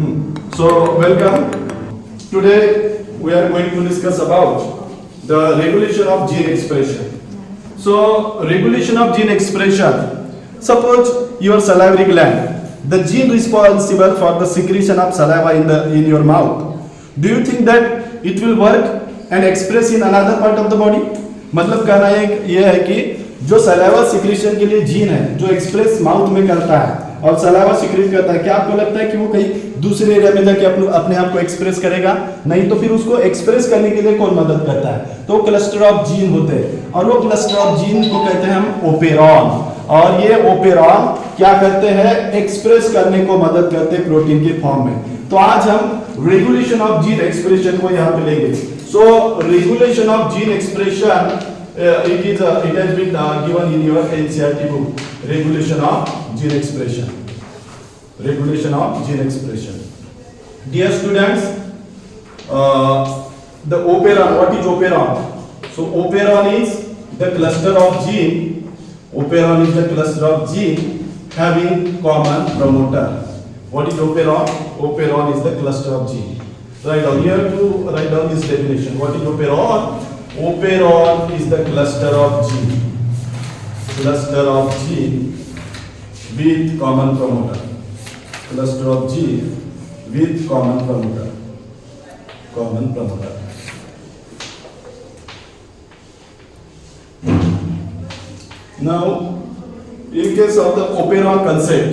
So welcome. Today we are going to discuss about the regulation of gene expression. So regulation of gene expression. Suppose your salivary gland, the gene responsible for the secretion of saliva in your mouth. Do you think that it will work and express in another part of the body? मतलब कहना ये है कि जो saliva secretion के लिए gene है जो एक्सप्रेस माउथ में करता है और सलाइवा सिक्रेट करता है, क्या आपको लगता है कि वो कहीं दूसरे एरिया में जाके अपने आप को एक्सप्रेस करेगा? नहीं। तो फिर उसको एक्सप्रेस करने के लिए कौन मदद करता है? तो क्लस्टर ऑफ जीन होते हैं और वो क्लस्टर ऑफ जीन को कहते हैं हम ओपेरॉन। और ये ओपेरॉन क्या करते हैं? एक्सप्रेस करने को मदद करते हैं प्रोटीन के फॉर्म में। तो आज हम रेगुलेशन ऑफ जीन एक्सप्रेशन को यहाँ पे लेंगे। So regulation of gene expression it has been given in your NCERT book. Regulation of gene expression. Regulation of gene expression. Dear students, the operon. What is operon? So operon is the cluster of gene. Operon is the cluster of gene having common promoter. What is operon? Operon is the cluster of gene. Write down here to write down this definition. What is operon? Operon is the cluster of gene with common promoter. Cluster of gene with common promoter. Now, in case of the operon concept,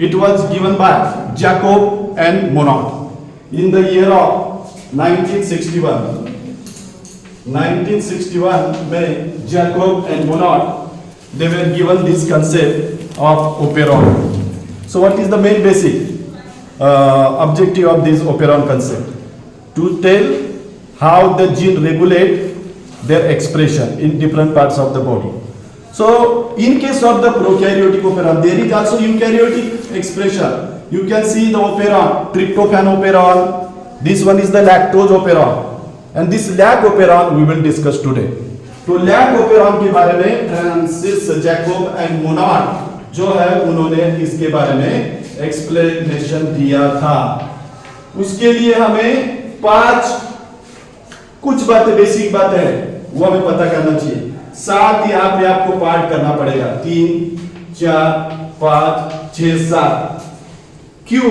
it was given by Jacob and Monod in the year of 1961. 1961 में Jacob and Monod they were given this concept of operon. So what is the main basic objective of this operon concept? To tell how the gene regulate their expression in different parts of the body. So in case of the prokaryotic operon, there is also eukaryotic expression. You can see the operon, tryptophan operon. This one is the lactose operon. And this lag operon we will discuss today. तो lag operon के बारे में Francis Jacob and Monod जो है उन्होंने इसके बारे में एक्सप्लेनेशन दिया था। उसके लिए हमें कुछ बातें बेसिक बातें हैं वो हमें पता करना चाहिए। साथ यहाँ पे आपको पार्ट करना पड़ेगा 3, 4, 5, 6, 7। क्यों?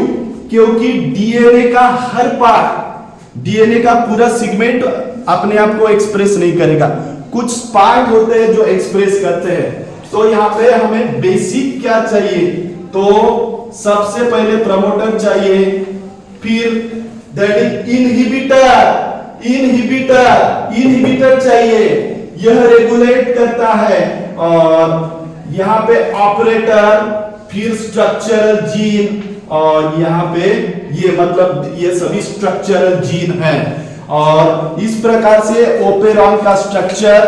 क्योंकि डीएनए का हर पार्ट, डीएनए का पूरा सेगमेंट अपने आप को एक्सप्रेस नहीं करेगा, कुछ पार्ट होते हैं जो एक्सप्रेस करते हैं। तो यहाँ पे हमें बेसिक क्या चाहिए? तो सबसे पहले प्रमोटर चाहिए, फिर दैट इज इनहिबिटर चाहिए, यह रेगुलेट करता है। और यहाँ पे ऑपरेटर, फिर स्ट्रक्चरल जीन, और यहाँ पे ये मतलब ये सभी स्ट्रक्चरल जीन हैं। और इस प्रकार से ओपेरॉन का स्ट्रक्चर।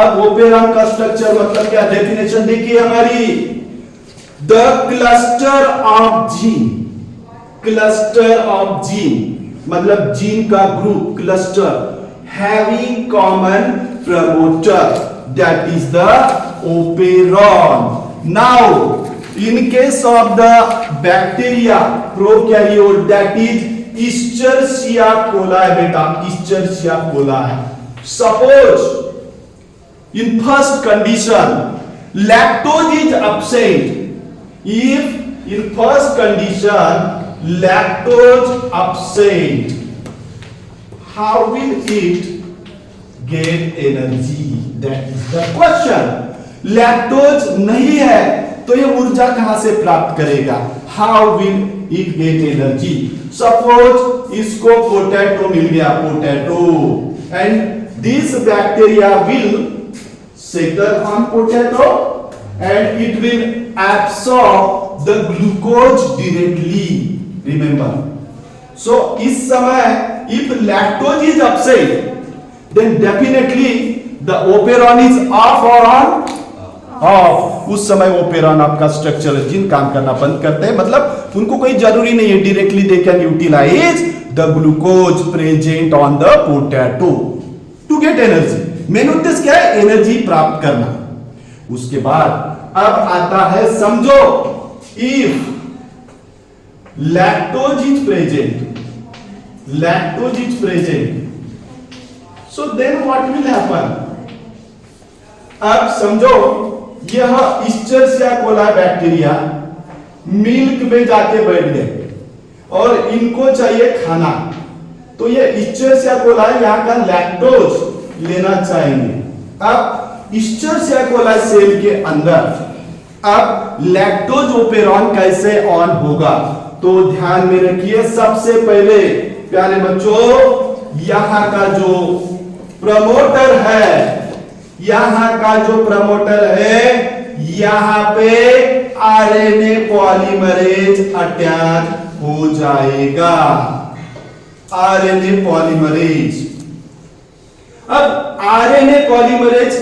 अब ओपेरॉन का स्ट्रक्चर मतलब क्या? डेफिनेशन देखिए हमारी, द क्लस्टर ऑफ जीन मतलब जीन का group, cluster having common promoter, that is the operon. Now in case of the bacteria prokaryote, that is Escherichia coli beta, Escherichia coli. Suppose in first condition lactose is absent. If in first condition lactose absent, how will it get energy? That is the question. Lactose नहीं है तो ये ऊर्जा कहां से प्राप्त करेगा? How will it get energy? Suppose इसको पोटैटो मिल गया, potato, and this bacteria will settle on potato and it will absorb the glucose directly. Remember, so इस समय if lactose is absent then definitely the operon is off और on? Off. उस समय operon आपका structural gene काम करना बंद करते हैं, मतलब उनको कोई जरूरी नहीं है, directly they can utilize the glucose present on the potato to get energy. Main उद्देश्य क्या है? एनर्जी प्राप्त करना। उसके बाद अब आता है समझो, if lactose is present, lactose is present, so then what will happen? अब समझो यह इस्चरसिया कोलाई बैक्टीरिया मिल्क में जाके बैठ गए और इनको चाहिए खाना, तो ये इस्चरसिया कोलाई यहाँ का लैक्टोज लेना चाहेंगे। अब इस्चरसिया कोलाई सेल के अंदर अब लैक्टोज ओपेरॉन कैसे ऑन होगा, तो ध्यान में रखिए। सबसे पहले प्यारे बच्चों, यहाँ का जो प्रमोटर है, यहाँ का जो प्रमोटर है, यहाँ पे आरएनए पॉलीमरेज अटैच हो जाएगा, आरएनए पॉलीमरेज। अब आरएनए पॉलीमरेज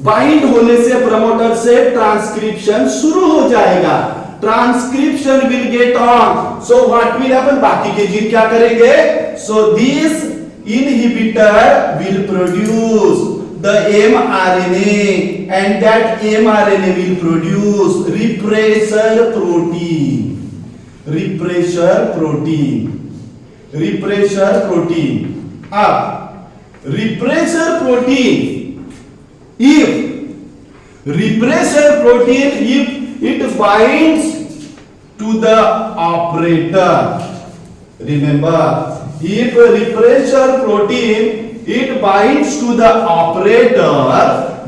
बाइंड होने से प्रमोटर से ट्रांसक्रिप्शन शुरू हो जाएगा, transcription will get on, so what will happen, बाकी के जीन क्या करेंगे, so this inhibitor will produce the mRNA and that mRNA will produce repressor protein, repressor protein, repressor protein। अब repressor protein, if repressor protein if it binds to the operator, remember if repressor protein it binds to the operator,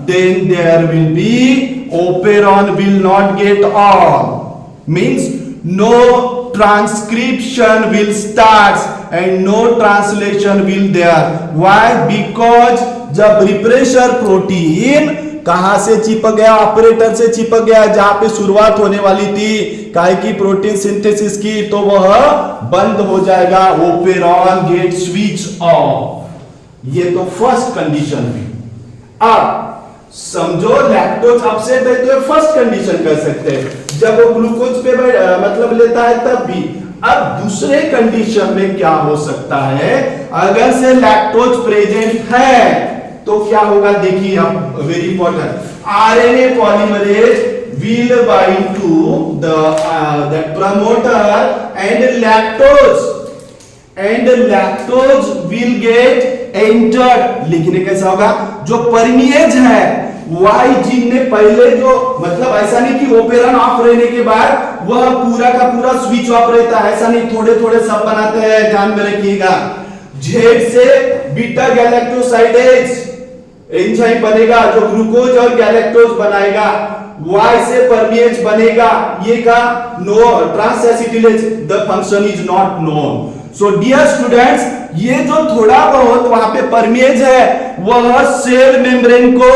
then there will be operon will not get on, means no transcription will start and no translation will there। Why? Because जब repressor protein कहां से चिपक गया, operator से चिपक गया, जहां पे शुरुआत होने वाली थी काहे की प्रोटीन सिंथेसिस की, तो वह बंद हो जाएगा, ओपेरॉन गेट स्विच ऑफ। ये तो फर्स्ट कंडीशन हुई। अब समझो लैक्टोज अपसेट है, तो फर्स्ट कंडीशन कर सकते हैं, जब वो ग्लूकोज पे मतलब लेता है तब भी। अब दूसरे कंडीशन में क्या हो सकता है, अगर से लैक्टोज प्रेजेंट है तो क्या होगा, देखिए अब very important, RNA polymerase will bind to the promoter and lactose will get entered. लिखने कैसा होगा, जो परमिएज है वाई जीन ने पहले जो, मतलब ऐसा नहीं कि ओपेरॉन ऑफ रहने के बाद वह पूरा का पूरा स्विच ऑफ रहता है, ऐसा नहीं, थोड़े थोड़े सब बनाते हैं, ध्यान में रखिएगा। जेड से बीटा गैलेक्टोसाइडेज एंजाइम बनेगा जो ग्लूकोज और गैलेक्टोज बनाएगा, वाई से परमिएज बनेगा, ये का no transacetylase, the function is not known. So dear students, ये जो थोड़ा बहुत वहां पे परमेज है वह सेल मेम्ब्रेन को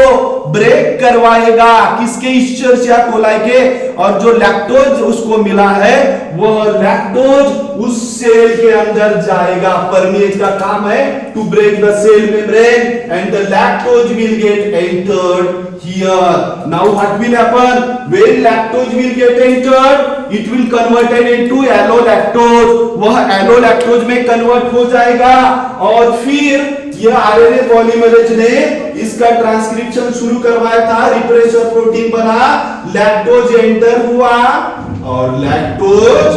ब्रेक करवाएगा, किसके, इस्चरसिया कोलाई के, और जो लैक्टोज उसको मिला है वह लैक्टोज उस सेल के अंदर जाएगा। परमेज का काम है to break the cell membrane and the lactose will get entered here। Now what will happen, when lactose will get entered it will converted into allolactose, वह allolactose में कन्वर्ट हो जाएगा और फिर यह आरएनए पॉलीमरेज ने इसका ट्रांसक्रिप्शन शुरू करवाया था, रिप्रेसर प्रोटीन बना, लैक्टोज एंटर हुआ और लैक्टोज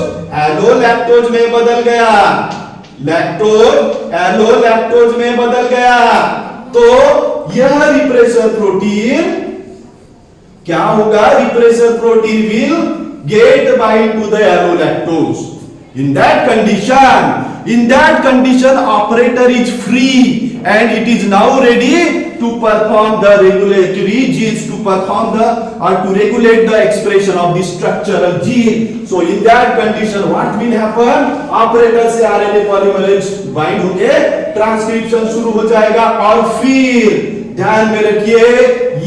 एलोलैक्टोज में बदल गया, लैक्टोज एलोलैक्टोज में बदल गया। तो यह रिप्रेसर प्रोटीन क्या होगा, repressor protein will get bind to the allolactose. In that condition operator is free and it is now ready to perform the regulatory genes, to perform the or to regulate the expression of the structural gene। So in that condition what will happen, operator से RNA polymerase bind होके transcription शुरू हो जाएगा और फिर ध्यान में रखिए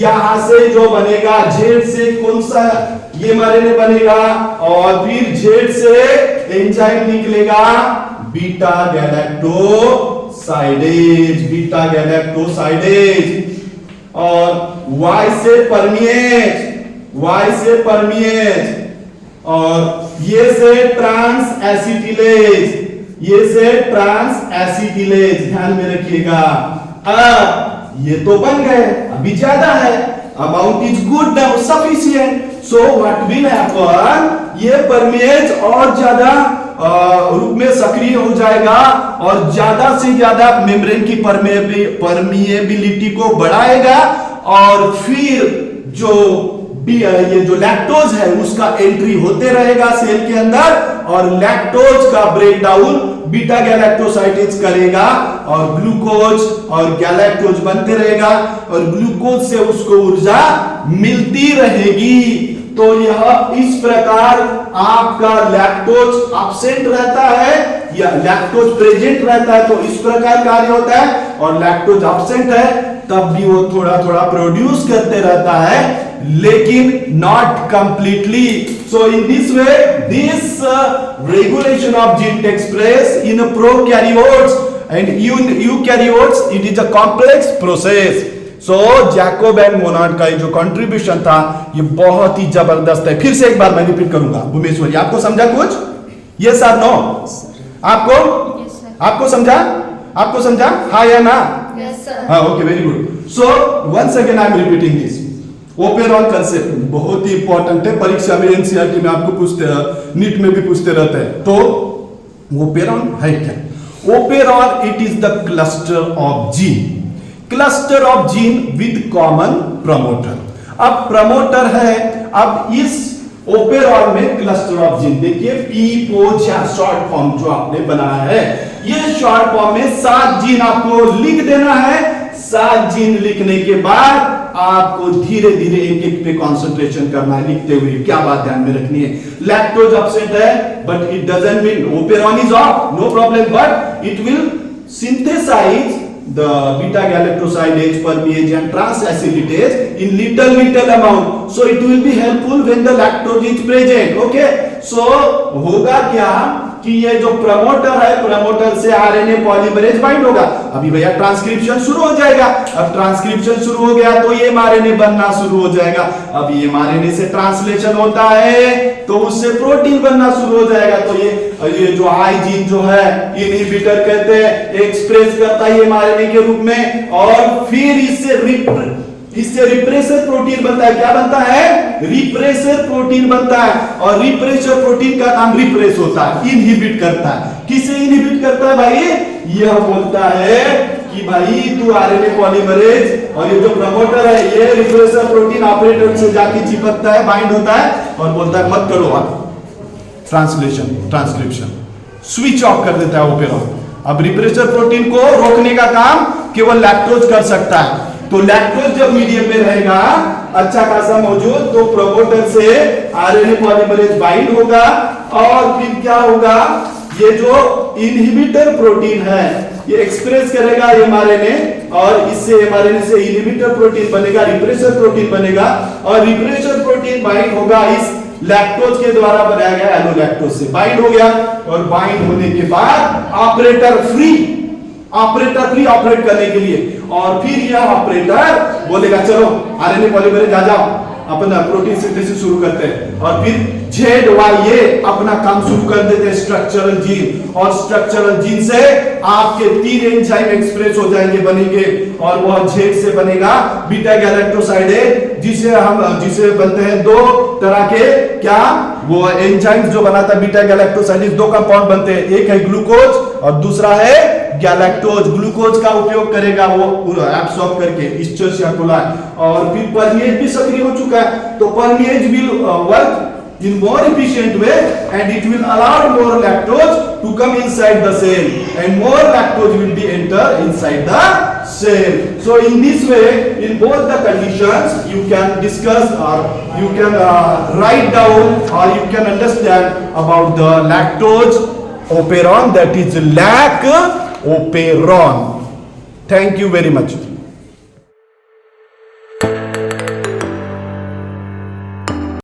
यहां से जो बनेगा, जेड से कौन सा ये RNA बनेगा और फिर जेड से एंजाइम निकलेगा बीटा गैलेक्टोसाइडेज, बीटा गैलेक्टोसाइडेज, और वाई से परमिएज, वाई से परमिएज, और ये से ट्रांस एसिटिलेज, ये से ट्रांस एसिटिलेज, ध्यान में रखिएगा। अब ये तो बन गए, अभी ज्यादा है, amount is good now sufficient, so what will happen, ये परमेज और ज्यादा रूप में सक्रिय हो जाएगा और ज्यादा से ज्यादा मेम्ब्रेन की परमिएबिलिटी को बढ़ाएगा और फिर ये जो लैक्टोज है उसका एंट्री होते रहेगा सेल के अंदर और लैक्टोज का ब्रेक डाउन बीटा गैलेक्टोसाइडेज करेगा और ग्लूकोज और गैलेक्टोज बनते रहेगा और ग्लूकोज से उसको ऊर्जा मिलती रहेगी। तो यह इस प्रकार आपका लैक्टोज एब्सेंट रहता है या लैक्टोज प्रेजेंट रहता है तो इस प्रकार कार्य होता है और लैक्टोज एब्सेंट है तब भी वो थोड़ा थोड़ा प्रोड्यूस करते रहता है लेकिन not completely. So in this way this regulation of gene takes place in prokaryotes and eukaryotes it is a complex process. So Jacob and Monod का जो कंट्रीब्यूशन था ये बहुत ही जबरदस्त है। फिर से एक बार मैं रिपीट करूंगा। भूमेश्वरी आपको समझा कुछ? यस और नो? आपको आपको समझा? आपको समझा? हाँ या ना? हाँ, okay, very good. So once again I am repeating this operon concept बहुत ही इंपॉर्टेंट है। परीक्षा में एनसीईआरटी में आपको पूछते, नीट में भी पूछते रहते हैं। तो ओपेरॉन है क्या? Operon it is the cluster of gene, cluster of gene with common promoter. अब प्रमोटर है, अब इस ओपेरॉन में क्लस्टर ऑफ जीन देखिए पीपोजा शॉर्ट फॉर्म जो आपने बनाया है, ये शॉर्ट फॉर्म में 7 जीन आपको लिख देना है। 7 जीन लिखने के बाद आपको धीरे धीरे एक एक पे कंसंट्रेशन करना है लिखते हुए। क्या बात ध्यान में रखनी है? लैक्टोज एब्सेंट है but it doesn't mean operon is off, no problem, but it will synthesize the beta galactosidase, permease and transacylitase in little amount, so it will be helpful when the lactose is present. Okay, so होगा क्या कि ये जो promoter है, promoter से RNA polymerase bind होगा। अभी भैया ट्रांसक्रिप्शन शुरू हो जाएगा। अब ट्रांसक्रिप्शन शुरू हो गया तो ये एमआरएनए बनना शुरू हो जाएगा। अब ये एमआरएनए से ट्रांसलेशन होता है तो उससे प्रोटीन बनना शुरू हो जाएगा। तो ये जो आई जीन जो है इनहिबिटर कहते हैं, एक्सप्रेस करता है एमआरएनए के रूप में और फिर इससे रिप्रेसर प्रोटीन बनता है। क्या बनता है? रिप्रेसर प्रोटीन बनता है और रिप्रेसर प्रोटीन का काम रिप्रेस होता है, इनहिबिट करता है। किसे इनहिबिट करता है भाई? यह बोलता है कि भाई तू आरएनए पॉलीमरेज और ये जो प्रमोटर है ये रिप्रेसर प्रोटीन ऑपरेटर से जाके चिपकता है, बाइंड होता है और बोलता है मत करो आप ट्रांसक्रिप्शन, स्विच ऑफ कर देता है ओपेरॉन। अब रिप्रेसर प्रोटीन को रोकने का काम केवल लैक्टोज कर सकता है। तो लैक्टोज जब मीडियम में रहेगा अच्छा खासा मौजूद तो प्रमोटर से आरएनए पॉलीमरेज बाइंड होगा और फिर क्या होगा? ये जो इनहिबिटर प्रोटीन है ये एक्सप्रेस करेगा एमआरएनए और इससे एमआरएनए से इनहिबिटर प्रोटीन बनेगा, रिप्रेसर प्रोटीन बनेगा और रिप्रेसर प्रोटीन बाइंड होगा इस लैक्टोज के द्वारा बनाया गया एलोलैक्टोज से, बाइंड हो गया और बाइंड होने के बाद ऑपरेटर फ्री ऑपरेट करने के लिए और फिर यह ऑपरेटर बोलेगा चलो आरएनए पॉलीमरेज आ जाओ, अपना प्रोटीन सिंथेसिस शुरू करते हैं और फिर ZYA अपना काम शुरू कर देते हैं स्ट्रक्चरल जीन और स्ट्रक्चरल जीन से आपके 3 एंजाइम एक्सप्रेस हो जाएंगे, बनेंगे और वह Z से बनेगा बीटा गैलेक्टोसाइडेज जिसे बनते हैं 2 तरह के क्या वो एंजाइम्स जो बनाता है बीटा गैलेक्टोसाइडेज। 2 कंपाउंड बनते हैं, एक है ग्लूकोज और दूसरा है गैलेक्टोज। ग्लूकोज का उपयोग करेगा वो एब्सॉर्ब करके इस्चरसिया कोलाई और फिर परमेज भी सक्रिय हो चुका है तो permease will work in more efficient way and it will allow more lactose to come inside the cell and more lactose will be enter inside the cell. So in this way in both the conditions you can discuss or you can write down or you can understand about the lactose operon, that is lac operon. Thank you very much.